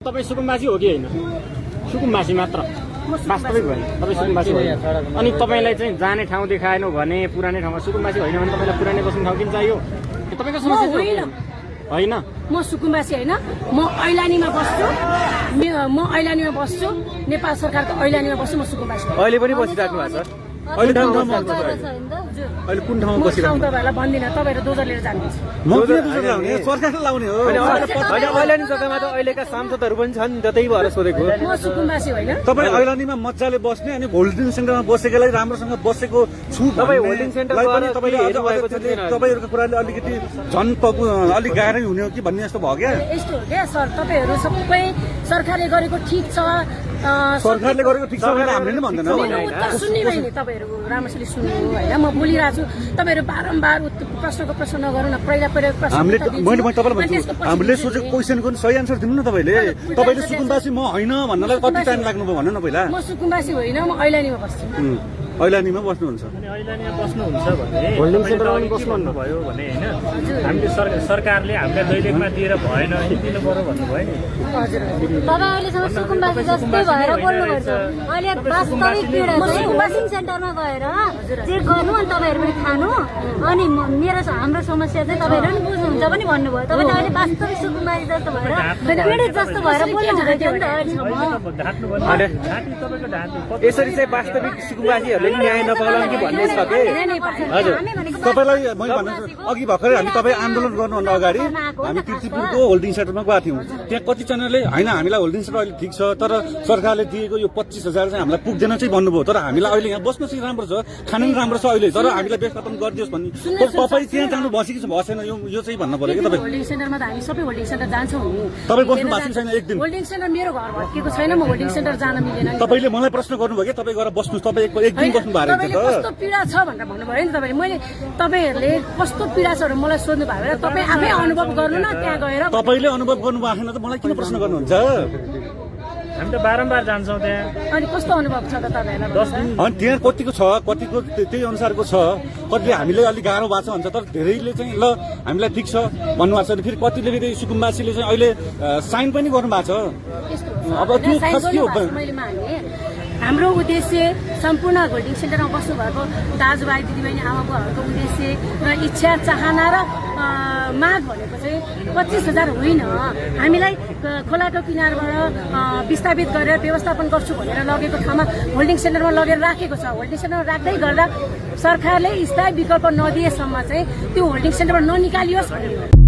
तपाईं सुकुम्बासी हो कि हैन? सुकुम्बासी मात्र वास्तविक होइन तपाईं सुकुम्बासी होइन। अनि तपाईलाई चाहिँ जाने ठाउँ देखाएन भने पुरानै ठाउँमा सुकुम्बासी होइन भने तपाईलाई पुरानै बस्ने ठाउँ किन चाहियो? तपाईको समस्या होइन। म सुकुम्बासी होइन, म ऐलानीमा बस्छु। म ऐलानीमा बस्छु, नेपाल सरकारको ऐलानीमा बस्छु। म सुकुम्बासी अहिले पनि बसिराख्नु भएको छ? अहिले कुन ठाउँमा बसिराख्नु? तपाईँहरूलाई भन्दिनँ, तपाईँहरू दोजर लिएर जानुहुन्छ। सरकारले लाउने हो। ऐलानी जग्गामा त अहिलेका सांसदहरू पनि छन्, त्यही भएर सोधेको। म सुकुम्बासी होइन। तपाईँ ऐलानीमा मजाले बस्ने अनि होल्डिङ सेन्टरमा बसेकोलाई राम्रोसँग बसेको छु तपाईँ होल्डिङ सेन्टरलाई पनि तपाईँहरूको कुराले अलिकति झन् अलिक गाह्रै हुने हो कि भन्ने जस्तो भयो क्या? यस्तो हो क्या सर, तपाईँहरू सबै सरकारले गरेको ठिक छ, सरकारले गरेको ठिक छ भनेर हामीले नै भन्दैन। सुन्ने भयो नि, तपाईँहरू राम्रोसँगले सुन्नु होइन। म बोलिरहेको छु, तपाईँहरू बारम्बार प्रश्नको प्रश्न गरौँ न। पहिला प्रश्न मैले तपाईँलाई भन्छु, हामीले सोचेको क्वेसनको सही एन्सर दिनु न। तपाईँले सुकुम्बासी म होइन भन्नलाई कति टाइम लाग्नुभयो भन्नु न पहिला। म सुकुम्बासी होइन, म ऐलानीमा बस्छु। ऐलानीमा बस्नुहुन्छ? ऐलानीमा बस्नुहुन्छ भने होल्डिङ सेन्टरमा पनि बस्नु भयो भने हैन, हामीले सरकारले हामीलाई दैलेखमा दिएर भएन दिनु पर्यो भन्नुभयो नि। हजुर, तपाईँ अहिलेसम्म सुकुम्बासी जस्तै भएर बोल्नुभएको छ। अहिले वास्तविक पीडा चाहिँ होल्डिङ सेन्टरमा गएर चेक गर्नु अनि तपाईँहरू पनि खानु। अनि हाम्रो समस्या चाहिँ तपाईँहरू पनि बुझ्नुहुन्छ पनि भन्नुभयो। तपाईँले अहिले वास्तविक सुकुम्बासी जस्तो भएर पीडित जस्तो भएर बोल्नु हुँदैथ्यो नि त अहिलेसम्म। यसरी चाहिँ वास्तविक सुकुम्बासीहरूले न्याय नपाउला कि भन्ने छ कि? हजुर, तपाईँलाई मैले भन्नु अघि भर्खरै हामी तपाईँ आन्दोलन गर्नुभन्दा अगाडि हामी किर्तिपुरको होल्डिङ सेन्टरमा गएको थियौँ। त्यहाँ कतिजनाले होइन हामीलाई होल्डिङ सेन्टर अहिले ठिक छ, तर सरकारले दिएको यो 25,000 चाहिँ हामीलाई पुग्दैन चाहिँ भन्नुभयो। तर हामीलाई अहिले यहाँ बस्नु चाहिँ राम्रो छ, खानु पनि राम्रो छ अहिले, तर हामीलाई व्यवस्थापन गरिदियोस् भन्ने। तपाईँ त्यहाँ जानु बसेको छ भएन यो चाहिँ भन्नु पर्यो कि तपाईँ? होल्डिङ सेन्टरमा त हामी सबै होल्डिङ सेन्टर जान्छौँ नि। तपाईँ बस्नु भएको छैन एक दिन? होल्डिङ सेन्टर मेरो घर भत्किएको छैन, म होल्डिङ सेन्टर जान मिलेन। तपाईँले मलाई प्रश्न गर्नुभयो कि तपाईँ गएर बस्नुहोस्, तपाईँ एक दिन बस्नु भएको तपाईँले कस्तो पीडा छ भनेर भन्नुभयो नि तपाईँले। मैले तपाईँहरूले कस्तो पीडा छ मलाई सोध्नु भयो भने तपाईँ आफै अनुभव गर्नु न त्यहाँ गएर। तपाईँले अनुभव गर्नु भएको छैन त मलाई किन प्रश्न गर्नुहुन्छ? हामी त बारम्बार जान्छौँ त्यहाँ। अनि कस्तो अनुभव छ त तपाईँहरूलाई? अनि त्यहाँ कतिको छ, कतिको त्यही अनुसारको छ, कतिले हामीले अलिक गाह्रो भएको छ भन्छ, तर धेरैले चाहिँ ल हामीलाई ठिक छ भन्नुभएको छ। फेरि कतिले फेरि सुकुम्बासीले चाहिँ अहिले साइन पनि गर्नुभएको छ। अब त्यो खास के हो? हाम्रो उद्देश्य सम्पूर्ण होल्डिङ सेन्टरमा बस्नुभएको दाजुभाइ दिदीबहिनी आमाबुवाहरूको उद्देश्य र इच्छा चाहना र माग भनेको चाहिँ 25,000 होइन। हामीलाई खोलाको किनारबाट विस्थापित गरेर व्यवस्थापन गर्छु भनेर लगेको ठाउँमा होल्डिङ सेन्टरमा लगेर राखेको छ। होल्डिङ सेन्टरमा राख्दै गर्दा सरकारले स्थायी विकल्प नदिएसम्म चाहिँ त्यो होल्डिङ सेन्टरमा ननिकालियोस् भन्ने